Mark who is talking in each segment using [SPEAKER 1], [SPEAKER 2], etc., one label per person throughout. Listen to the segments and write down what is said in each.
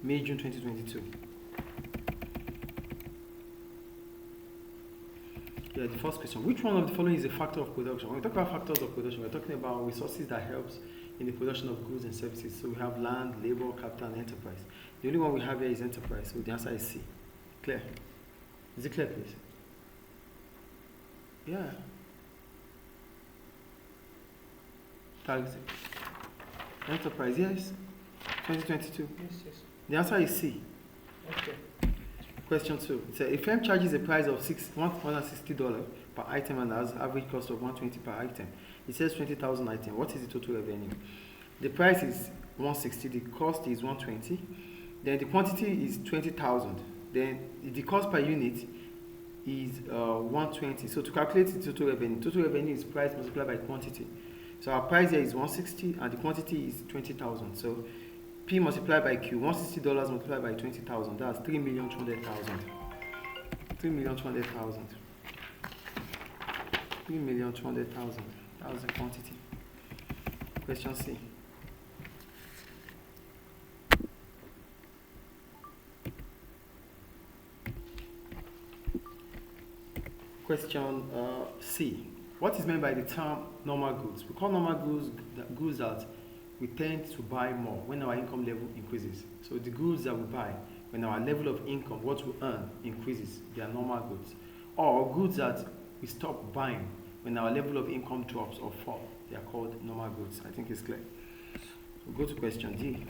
[SPEAKER 1] May, June 2022. Yeah, the first question. Which one of the following is a factor of production? When we talk about factors of production, we're talking about resources that helps in the production of goods and services. So we have land, labor, capital, and enterprise. The only one we have here is enterprise, so the answer is C. Clear? Is it clear, please? Yeah. Tags. Enterprise, yes. 2022.
[SPEAKER 2] Yes.
[SPEAKER 1] The answer is C.
[SPEAKER 2] Okay.
[SPEAKER 1] Question 2. It says a firm charges a price of $160 per item and has average cost of $120 per item. It says 20,000 items. What is the total revenue? The price is 160. The cost is 120. Then the quantity is 20,000. Then the cost per unit is 120. So to calculate the total revenue is price multiplied by quantity. So our price here is 160 and the quantity is 20,000. So P multiplied by Q, $160 multiplied by 20,000, that's 3,200,000. 3,200,000. 3,200,000. That was the quantity. Question C. Question C. What is meant by the term normal goods? We call normal goods that we tend to buy more when our income level increases. So the goods that we buy when our level of income, what we earn, increases, they are normal goods. Or goods that we stop buying when our level of income drops or falls, they are called normal goods. I think it's clear. We'll go to question D.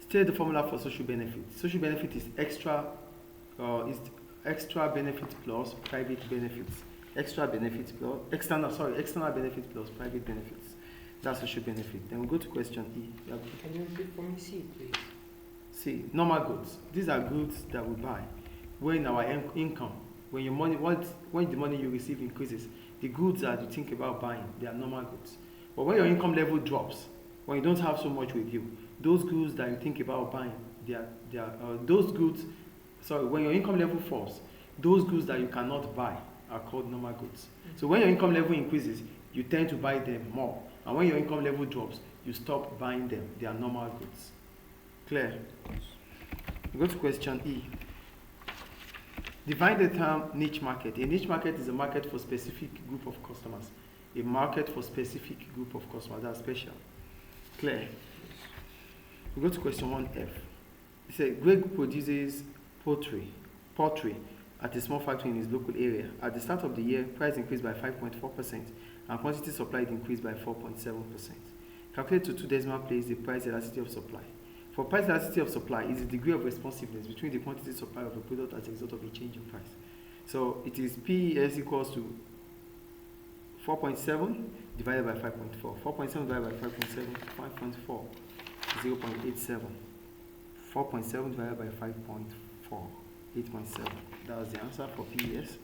[SPEAKER 1] State the formula for social benefit. Social benefit is extra benefit plus private benefits. External benefit plus private benefits. That's social benefit. Then we'll go to question E.
[SPEAKER 2] Can you repeat for me C, please?
[SPEAKER 1] C. Normal goods. These are goods that we buy when our income, when your money, when the money you receive increases, the goods that you think about buying, they are normal goods. But when your income level drops, when you don't have so much with you, those goods that you think about buying, when your income level falls, those goods that you cannot buy are called normal goods. So when your income level increases, you tend to buy them more. And when your income level drops, you stop buying them. They are normal goods. Clear? We go to question E. Define the term niche market. A niche market is a market for specific group of customers. A market for specific group of customers. That's special. Clear? We go to question 1F. It says Greg produces poultry at a small factory in his local area. At the start of the year, price increased by 5.4% and quantity supplied increased by 4.7%. Calculate to 2 decimal places the price elasticity of supply. For price elasticity of supply is the degree of responsiveness between the quantity supply of a product as a result of a change in price. So it is PES equals to 4.7 divided by 5.4. 4.7 divided by 5.7, 5.4, 0.87. 4.7 divided by 5.4, 8.7. That was the answer for PES.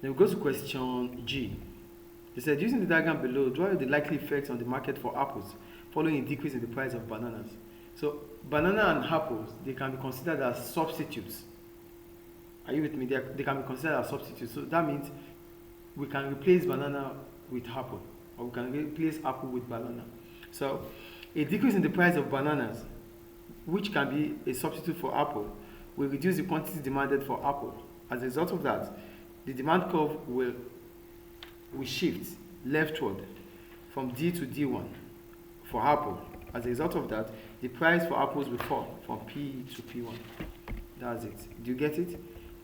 [SPEAKER 1] Then we go to question G. They said, using the diagram below, draw the likely effects on the market for apples following a decrease in the price of bananas. So banana and apples, they can be considered as substitutes. Are you with me? They can be considered as substitutes. So that means we can replace banana with apple, or we can replace apple with banana. So a decrease in the price of bananas, which can be a substitute for apple, will reduce the quantity demanded for apple. As a result of that, the demand curve will shift leftward from D to D1 for apple. As a result of that, the price for apples will fall from P to P1. That's it. Do you get it?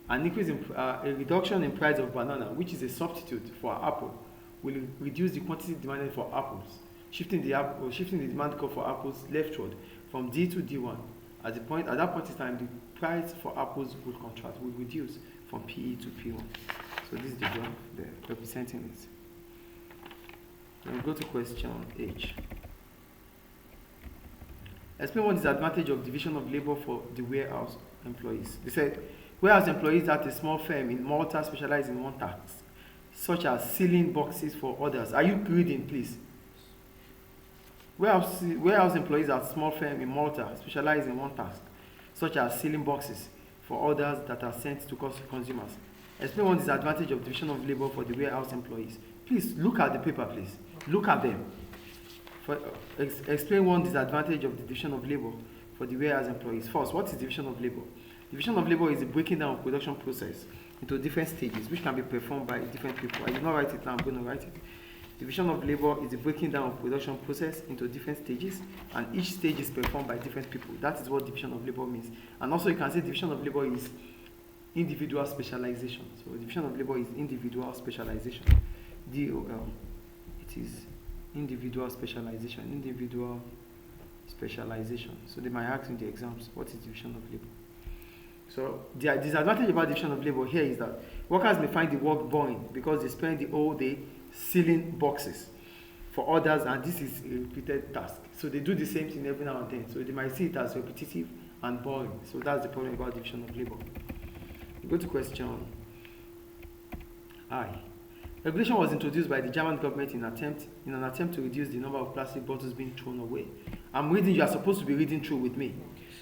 [SPEAKER 1] An increase in a reduction in price of banana, which is a substitute for apple, will reduce the quantity demanded for apples, shifting the demand curve for apples leftward from D to D1. At that point in time, the price for apples will contract, will reduce from PE to P1. So this is the graph there representing it. Then we go to question H. Explain one disadvantage of division of labor for the warehouse employees. They said, warehouse employees at a small firm in Malta specialize in one task, such as sealing boxes for others. Are you reading, please? Warehouse employees at a small firm in Malta specialize in one task, such as sealing boxes for orders that are sent to consumers. Explain one disadvantage of division of labor for the warehouse employees. Please look at the paper, please. Look at them. Explain one disadvantage of the division of labor for the warehouse employees. First, what is division of labor? Division of labor is the breaking down of production process into different stages, which can be performed by different people. I did not write it now, I'm going to write it. Division of labor is the breaking down of production process into different stages, and each stage is performed by different people. That is what division of labor means. And also you can say division of labor is individual specialization. So division of labor is individual specialization. DOL. It is individual specialization. Individual specialization. So they might ask in the exams, what is division of labor? So the disadvantage about division of labor here is that workers may find the work boring because they spend the whole day sealing boxes for others, and this is a repeated task. So they do the same thing every now and then. So they might see it as repetitive and boring. So that's the problem about division of labor. We go to question I. Regulation was introduced by the German government in an attempt to reduce the number of plastic bottles being thrown away. I'm reading, you are supposed to be reading through with me.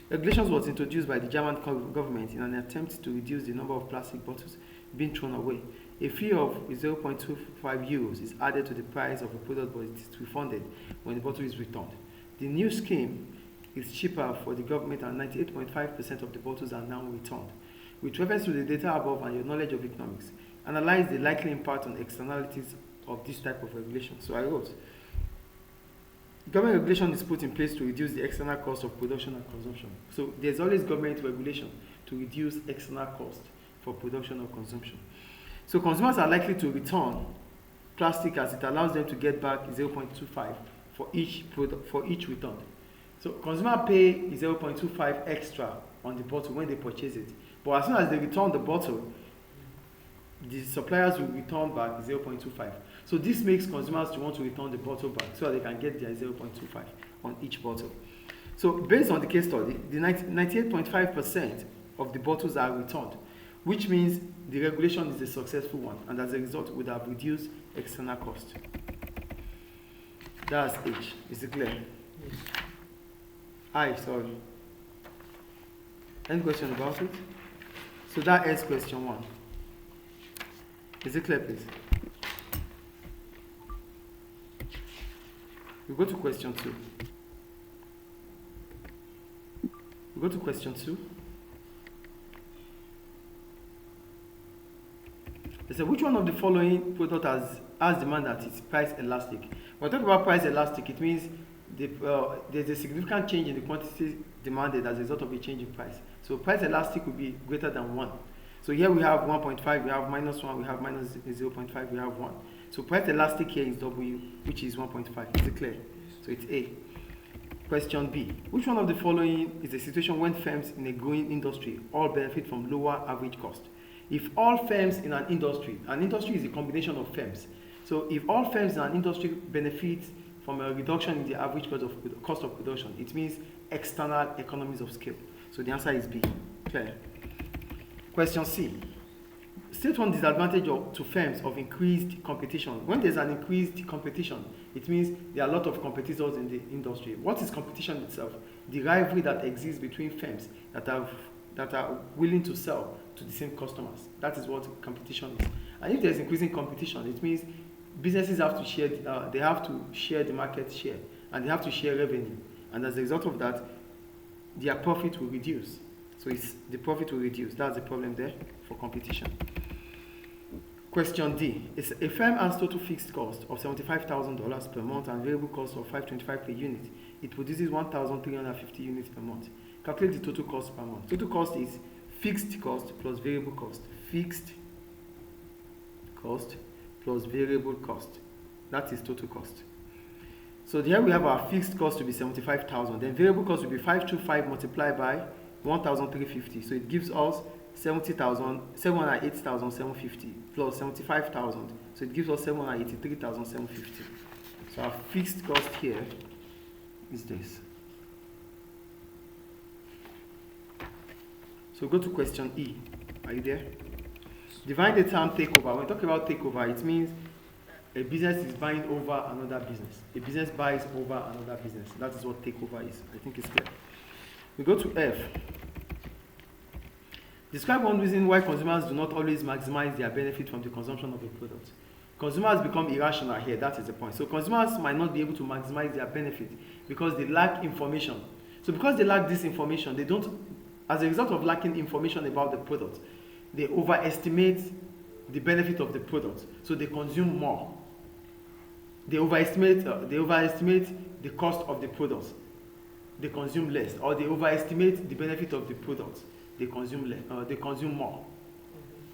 [SPEAKER 1] Regulations was introduced by the German government in an attempt to reduce the number of plastic bottles being thrown away. A fee of 0.25 euros is added to the price of a product, but it is refunded when the bottle is returned. The new scheme is cheaper for the government, and 98.5% of the bottles are now returned. With reference to the data above and your knowledge of economics, analyze the likely impact on externalities of this type of regulation. So I wrote, government regulation is put in place to reduce the external cost of production and consumption. So there's always government regulation to reduce external cost for production or consumption. So consumers are likely to return plastic as it allows them to get back 0.25 for each product, for each return. So consumers pay 0.25 extra on the bottle when they purchase it. But as soon as they return the bottle, the suppliers will return back 0.25. So this makes consumers to want to return the bottle back so that they can get their 0.25 on each bottle. So based on the case study, the 98.5% of the bottles are returned, which means the regulation is a successful one, and as a result would have reduced external cost. That's H. Is it clear?
[SPEAKER 2] Yes.
[SPEAKER 1] I, sorry. Any question about it? So that ends question 1. Is it clear, please? We go to question 2. We go to question 2. They say, which one of the following product has demand that is price elastic? When we talk about price elastic, it means there's a significant change in the quantity demanded as a result of a change in price. So price elastic will be greater than 1. So here we have 1.5, we have -1, we have -0.5, we have 1. So price elastic here is W, which is 1.5. Is it clear? So it's A. Question B. Which one of the following is a situation when firms in a growing industry all benefit from lower average cost? If all firms in an industry is a combination of firms. So if all firms in an industry benefit from a reduction in the average cost of production, it means external economies of scale. So the answer is B. Clear? Question C. State one disadvantage to firms of increased competition. When there's an increased competition, it means there are a lot of competitors in the industry. What is competition itself? The rivalry that exists between firms that are willing to sell to the same customers. That is what competition is. And if there's increasing competition, it means businesses have to share. They have to share the market share, and they have to share revenue. And as a result of that, their profit will reduce. So the profit will reduce. That's the problem there for competition. Question D. A firm has total fixed cost of $75,000 per month and variable cost of $525 per unit. It produces 1,350 units per month. Calculate the total cost per month. Total cost is fixed cost plus variable cost. Fixed cost plus variable cost. That is total cost. So here we have our fixed cost to be 75,000. Then variable cost will be 525 multiplied by 1,350. So it gives us 708,750 plus 75,000. So it gives us 783,750. So our fixed cost here is this. So go to question E. Are you there? Define the term takeover. When we talk about takeover, it means a business is buying over another business. A business buys over another business. That is what takeover is. I think it's clear. We go to F. Describe one reason why consumers do not always maximize their benefit from the consumption of a product. Consumers become irrational here. That is the point. So consumers might not be able to maximize their benefit because they lack information. So because they lack this information, they don't, as a result of lacking information about the product, they overestimate the benefit of the product. So they consume more. They overestimate the cost of the product. They consume less, or they overestimate the benefit of the product. They consume less. They consume more.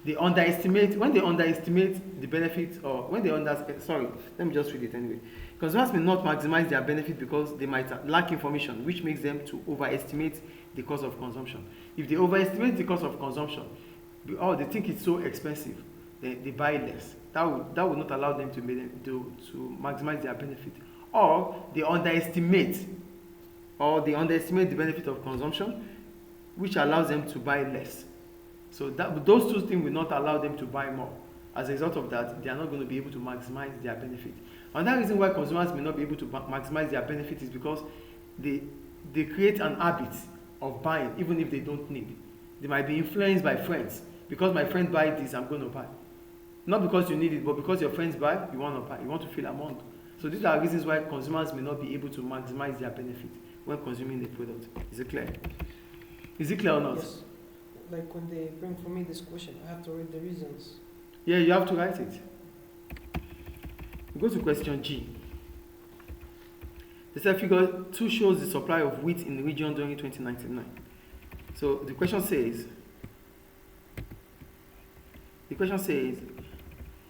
[SPEAKER 1] They underestimate, when they underestimate the benefit, or when they sorry, let me just read it anyway. Consumers may not maximize their benefit because they might lack information, which makes them to overestimate the cost of consumption. If they overestimate the cost of consumption, they think it's so expensive, they buy less. That would not allow them to maximize their benefit. Or they underestimate the benefit of consumption, which allows them to buy less. So those two things will not allow them to buy more. As a result of that, they are not going to be able to maximize their benefit. Another reason why consumers may not be able to maximize their benefit is because they create an habit of buying even if they don't need. They might be influenced by friends. Because my friend buys this, I'm going to buy. Not because you need it, but because your friends buy, you want to buy. You want to feel among. So these are reasons why consumers may not be able to maximize their benefit when consuming the product. Is it clear? Is it clear or not?
[SPEAKER 2] Yes. Like when they bring for me this question, I have to read the reasons.
[SPEAKER 1] Yeah, you have to write it. We go to question G. They said figure 2 shows the supply of wheat in the region during 2099. So the question says,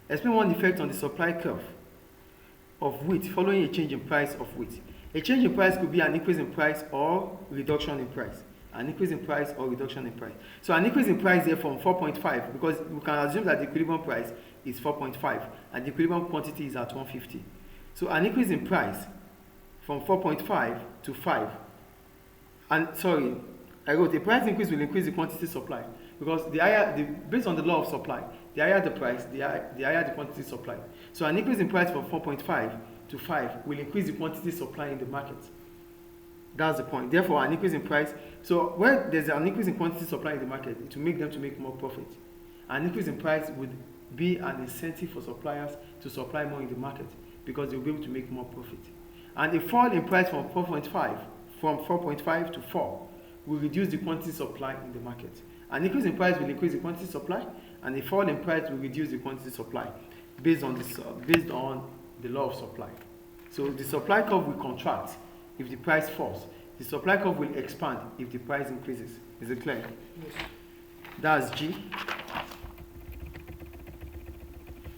[SPEAKER 1] explain one effect on the supply curve of wheat following a change in price of wheat. A change in price could be an increase in price or reduction in price. An increase in price or reduction in price. So an increase in price here from 4.5, because we can assume that the equilibrium price is 4.5 and the equilibrium quantity is at 150. So an increase in price from 4.5 to 5. And sorry, I wrote the price increase will increase the quantity supply, because based on the law of supply, the higher the price, the higher the quantity supply. So an increase in price from 4.5 to 5 will increase the quantity supply in the market. That's the point. Therefore, an increase in price. So when there's an increase in quantity supply in the market, it will make them to make more profit. An increase in price would be an incentive for suppliers to supply more in the market because they'll be able to make more profit. And a fall in price from 4.5 to 4 will reduce the quantity supply in the market. An increase in price will increase the quantity supply, and a fall in price will reduce the quantity supply based on the law of supply. So the supply curve will contract if the price falls. The supply curve will expand if the price increases. Is it clear?
[SPEAKER 2] Yes.
[SPEAKER 1] That's G.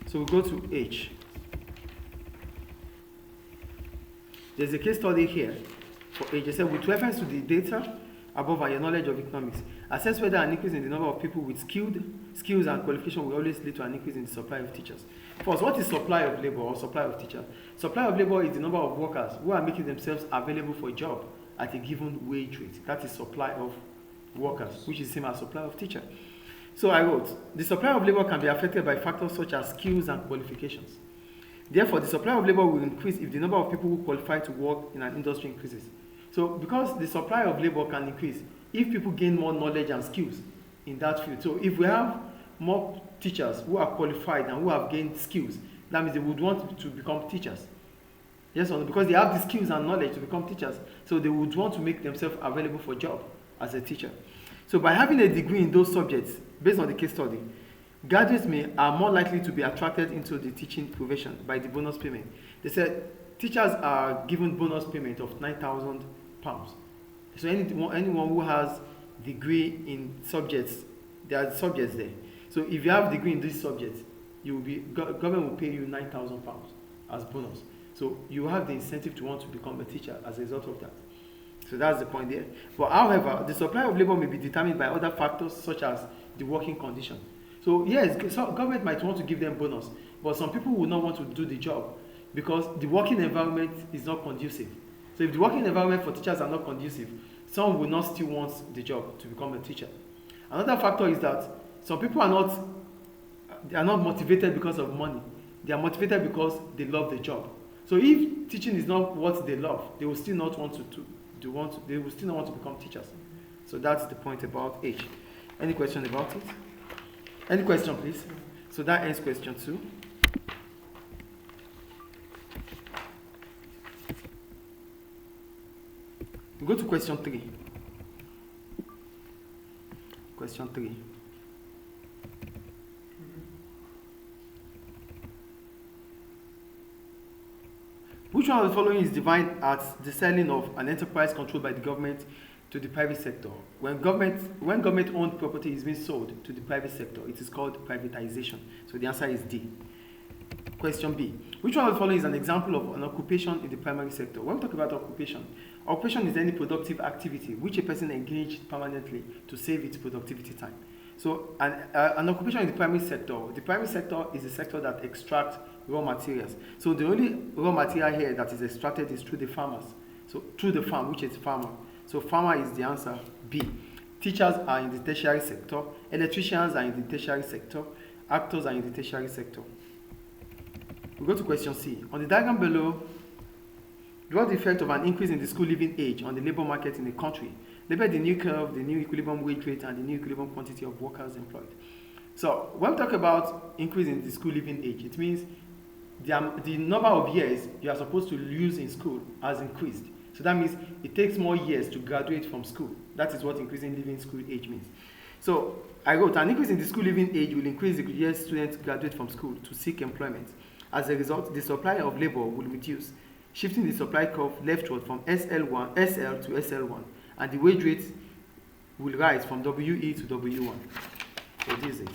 [SPEAKER 1] So we go to H. There's a case study here for H. They said, with reference to the data above and your knowledge of economics, assess whether an increase in the number of people with skills and qualification will always lead to an increase in the supply of teachers. First, what is supply of labor or supply of teacher? Supply of labor is the number of workers who are making themselves available for a job at a given wage rate. That is supply of workers, which is the same as supply of teacher. So I wrote, the supply of labor can be affected by factors such as skills and qualifications. Therefore, the supply of labor will increase if the number of people who qualify to work in an industry increases. So because the supply of labor can increase if people gain more knowledge and skills in that field. So if we have more teachers who are qualified and who have gained skills, that means they would want to become teachers. Yes or no? Because they have the skills and knowledge to become teachers. So they would want to make themselves available for a job as a teacher. So by having a degree in those subjects, based on the case study, graduates are more likely to be attracted into the teaching profession by the bonus payment. They said teachers are given bonus payment of £9,000. So anyone who has degree in subjects, there are subjects there. So if you have a degree in these subjects, government will pay you £9,000 as bonus. So you have the incentive to want to become a teacher as a result of that. So that's the point there. But however, the supply of labor may be determined by other factors such as the working condition. So yes, government might want to give them bonus, but some people will not want to do the job because the working environment is not conducive. So if the working environment for teachers are not conducive, some will not still want the job to become a teacher. Another factor is that some people are not motivated because of money. They are motivated because they love the job. So if teaching is not what they love, they will still not want they will still not want to become teachers. So that's the point about H. Any question about it? Any question, please? So that ends question 2. We go to question 3. Question 3. Which one of the following is defined as the selling of an enterprise controlled by the government to the private sector? When government-owned property is being sold to the private sector, it is called privatization. So the answer is D. Question B. Which one of the following is an example of an occupation in the primary sector? When we talk about occupation is any productive activity which a person engaged permanently to save its productivity time. So an occupation in the primary sector is a sector that extracts raw materials. So the only raw material here that is extracted is through the farmers. So through the farm, which is farmer. So farmer is the answer B. Teachers are in the tertiary sector. Electricians are in the tertiary sector. Actors are in the tertiary sector. We go to question C. On the diagram below, draw the effect of an increase in the school living age on the labor market in the country. Label the new curve, the new equilibrium wage rate, and the new equilibrium quantity of workers employed. So when we talk about increase in the school living age, it means the number of years you are supposed to use in school has increased. So that means it takes more years to graduate from school. That is what increasing living school age means. So I wrote, an increase in the school living age will increase the years students graduate from school to seek employment. As a result, the supply of labor will reduce, shifting the supply curve leftward from SL to SL1, and the wage rate will rise from WE to W1. So this is it.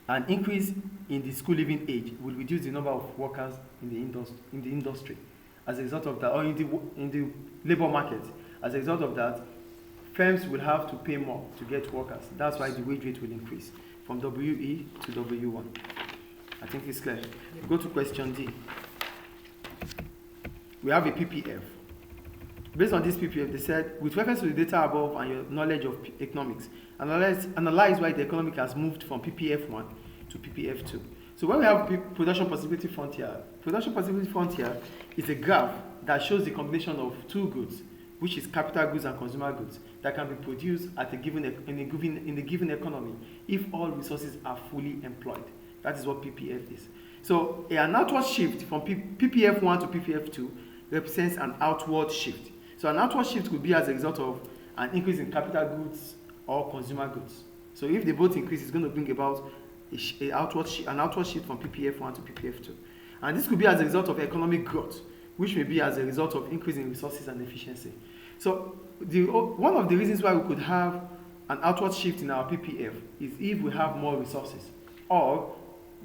[SPEAKER 1] An increase in the school living age will reduce the number of workers in the industry. As a result of that, or in the labor market, as a result of that, firms will have to pay more to get workers. That's why the wage rate will increase from WE to W1. I think it's clear. Go to question D. We have a PPF. Based on this PPF, they said, with reference to the data above and your knowledge of economics, analyze why the economic has moved from PPF1 to PPF2. So when we have production possibility frontier is a graph that shows the combination of two goods, which is capital goods and consumer goods, that can be produced at in a given economy if all resources are fully employed. That is what PPF is. So an outward shift from PPF1 to PPF2 represents an outward shift. So an outward shift could be as a result of an increase in capital goods or consumer goods. So if they both increase, it's going to bring about an outward shift from PPF1 to PPF2. And this could be as a result of economic growth, which may be as a result of increase in resources and efficiency. So one of the reasons why we could have an outward shift in our PPF is if we have more resources, or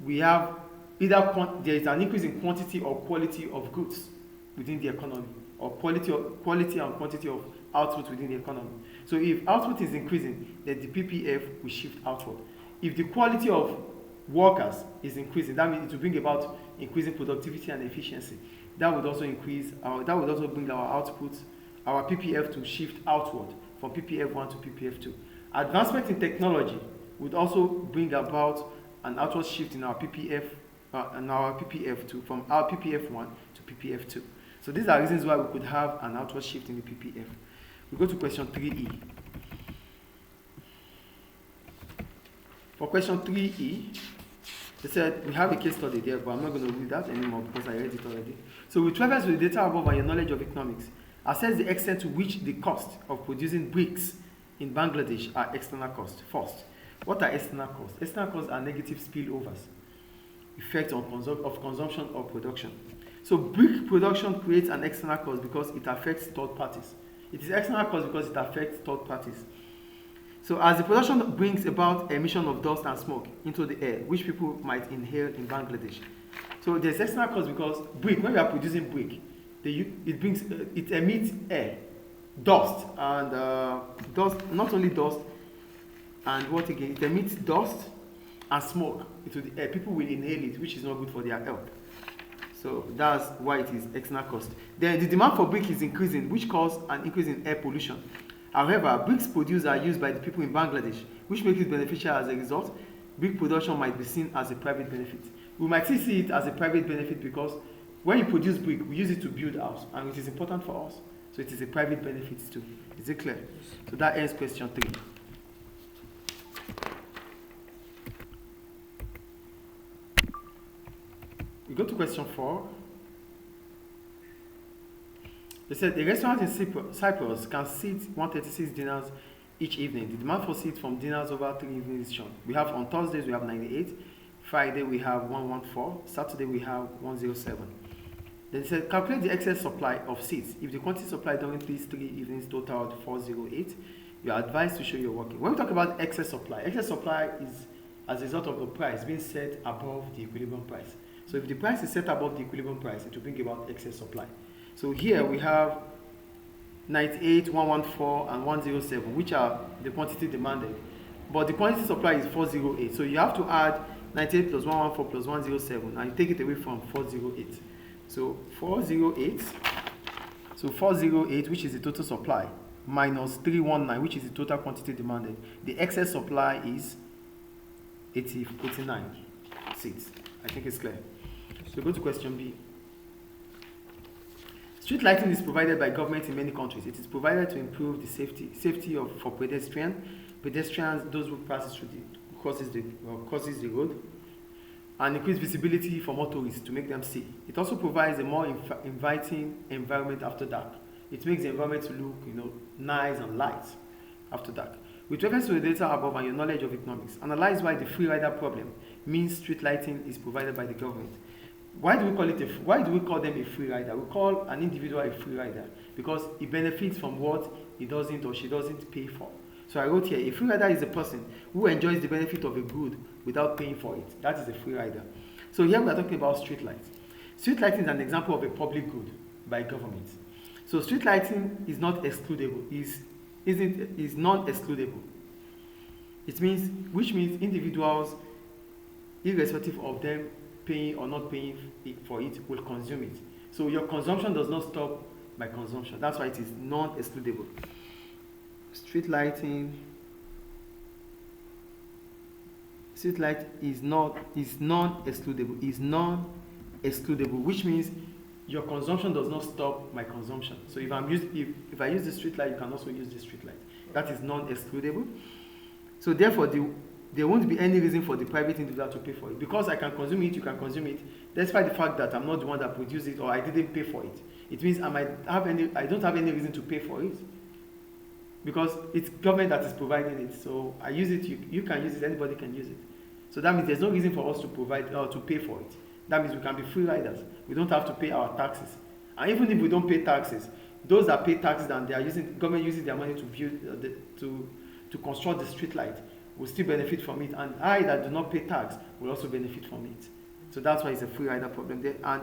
[SPEAKER 1] we have either there is an increase in quantity or quality of goods within the economy, or quality and quantity of output within the economy. So if output is increasing, then the PPF will shift outward. If the quality of workers is increasing, that means it will bring about increasing productivity and efficiency. That would also bring our output, our PPF to shift outward from PPF1 to PPF2. Advancement in technology would also bring about an outward shift in our PPF from our PPF1 to PPF2. So these are reasons why we could have an outward shift in the PPF. We go to question 3E. For question 3E, they said we have a case study there, but I'm not going to read that anymore because I read it already. So with reference to the data above and your knowledge of economics, assess the extent to which the cost of producing bricks in Bangladesh are external costs. First, what are external costs? External costs are negative spillovers, effects of consumption or production. So brick production creates an external cost because it affects third parties. It is external cost because it affects third parties. So as the production brings about emission of dust and smoke into the air, which people might inhale in Bangladesh. So there's external cost because brick, when we are producing brick, it emits air, dust, and not only dust, and what again? It emits dust and smoke into the air. People will inhale it, which is not good for their health. So that's why it is external cost. Then the demand for brick is increasing, which causes an increase in air pollution. However, bricks produced are used by the people in Bangladesh, which makes it beneficial. As a result, brick production might be seen as a private benefit. We might still see it as a private benefit because when you produce brick, we use it to build a house, and it is important for us. So it is a private benefit too. Is it clear? So that ends question 3. We go to question 4. They said a restaurant in Cyprus can seat 136 dinners each evening. The demand for seats from dinners over 3 evenings is shown. We have on Thursdays we have 98, Friday we have 114, Saturday we have 107. Then they said calculate the excess supply of seats. If the quantity supplied during these 3 evenings totaled 408, you are advised to show your working. When we talk about excess supply is as a result of the price being set above the equilibrium price. So if the price is set above the equilibrium price, it will bring about excess supply. So here we have 98, 114, and 107, which are the quantity demanded. But the quantity supply is 408. So you have to add 98 plus 114 plus 107, and you take it away from 408. So 408, which is the total supply, minus 319, which is the total quantity demanded. The excess supply is 89 seats. I think it's clear. So go to question B. Street lighting is provided by government in many countries. It is provided to improve the safety for pedestrians, those who passes through crosses the road, and increase visibility for motorists to make them see. It also provides a more inviting environment after dark. It makes the environment look, nice and light after dark. With reference to the data above and your knowledge of economics, analyze why the free rider problem means street lighting is provided by the government. Why do we call them a free rider? We call an individual a free rider because he benefits from what he doesn't or she doesn't pay for. So I wrote here, a free rider is a person who enjoys the benefit of a good without paying for it. That is a free rider. So here we are talking about street lights. Street lighting is an example of a public good by government. So street lighting is not excludable, is non-excludable. Which means individuals, irrespective of them paying or not paying for it, will consume it. So your consumption does not stop by consumption. That's why it is non-excludable. Street light is non-excludable, which means your consumption does not stop my consumption. So if I use the street light, you can also use the street light. That is non-excludable. So therefore, there won't be any reason for the private individual to pay for it. Because I can consume it, you can consume it, despite the fact that I'm not the one that produced it or I didn't pay for it. It means I don't have any reason to pay for it. Because it's government that is providing it. So I use it, you can use it, anybody can use it. So that means there's no reason for us to provide or to pay for it. That means we can be free riders. We don't have to pay our taxes. And even if we don't pay taxes, those that pay taxes and government uses their money to build to construct the street light will still benefit from it, and I that do not pay tax will also benefit from it. So that's why it's a free rider problem there. And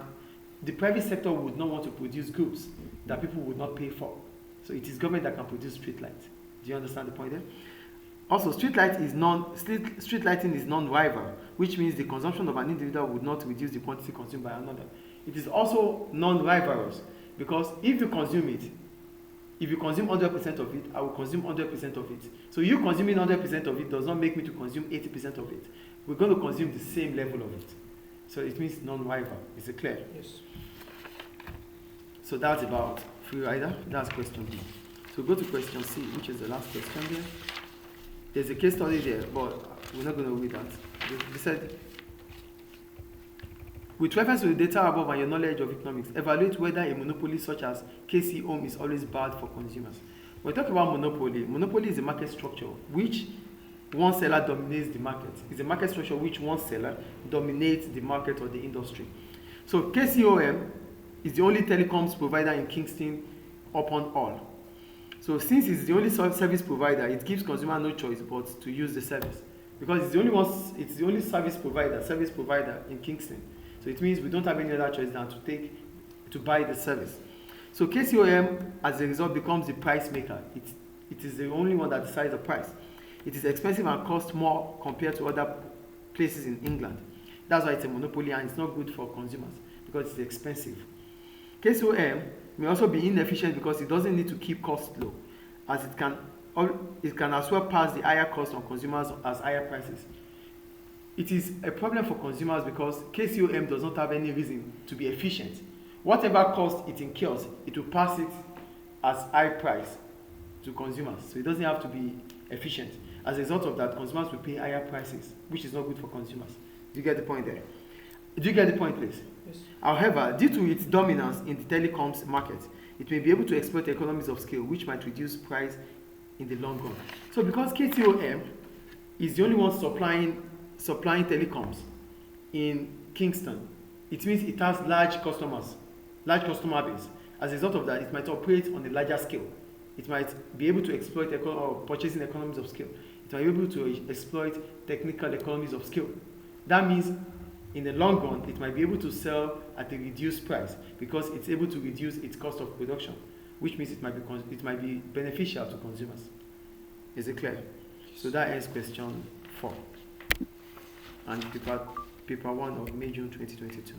[SPEAKER 1] the private sector would not want to produce goods that people would not pay for. So it is government that can produce street light. Do you understand the point there? Also, street lighting is non-rival, which means the consumption of an individual would not reduce the quantity consumed by another. It is also non-rivalrous because if you consume 100% of it, I will consume 100% of it. So you consuming 100% of it does not make me to consume 80% of it. We're going to consume the same level of it. So it means non-rival. Is it clear?
[SPEAKER 2] Yes.
[SPEAKER 1] So that's about free rider. That's question B. So go to question C, which is the last question there. There's a case study there, but we're not going to read that. They said, with reference to the data above and your knowledge of economics, evaluate whether a monopoly such as KC Home is always bad for consumers. When we talk about monopoly is a market structure which one seller dominates the market. It's a market structure which one seller dominates the market or the industry. So KCOM is the only telecoms provider in Kingston upon all. So since it's the only service provider, it gives consumer no choice but to use the service. Because it's the only service provider in Kingston. So it means we don't have any other choice than to buy the service. So KCOM, as a result, becomes the price maker. It is the only one that decides the price. It is expensive and costs more compared to other places in England. That's why it's a monopoly and it's not good for consumers because it's expensive. KCOM may also be inefficient because it doesn't need to keep costs low, as it can as well pass the higher cost on consumers as higher prices. It is a problem for consumers because KCOM does not have any reason to be efficient. Whatever cost it incurs, it will pass it as high price to consumers. So it doesn't have to be efficient. As a result of that, consumers will pay higher prices, which is not good for consumers. Do you get the point there? Do you get the point, please?
[SPEAKER 2] Yes.
[SPEAKER 1] However, due to its dominance in the telecoms market, it may be able to exploit economies of scale, which might reduce price in the long run. So because KTOM is the only one supplying telecoms in Kingston, it means it has large customer base. As a result of that, it might operate on a larger scale. It might be able to exploit purchasing economies of scale. It might be able to exploit technical economies of scale. That means in the long run, it might be able to sell at a reduced price because it's able to reduce its cost of production, which means it might be beneficial to consumers. Is it clear? So that ends question 4 and paper 1 of May June 2022.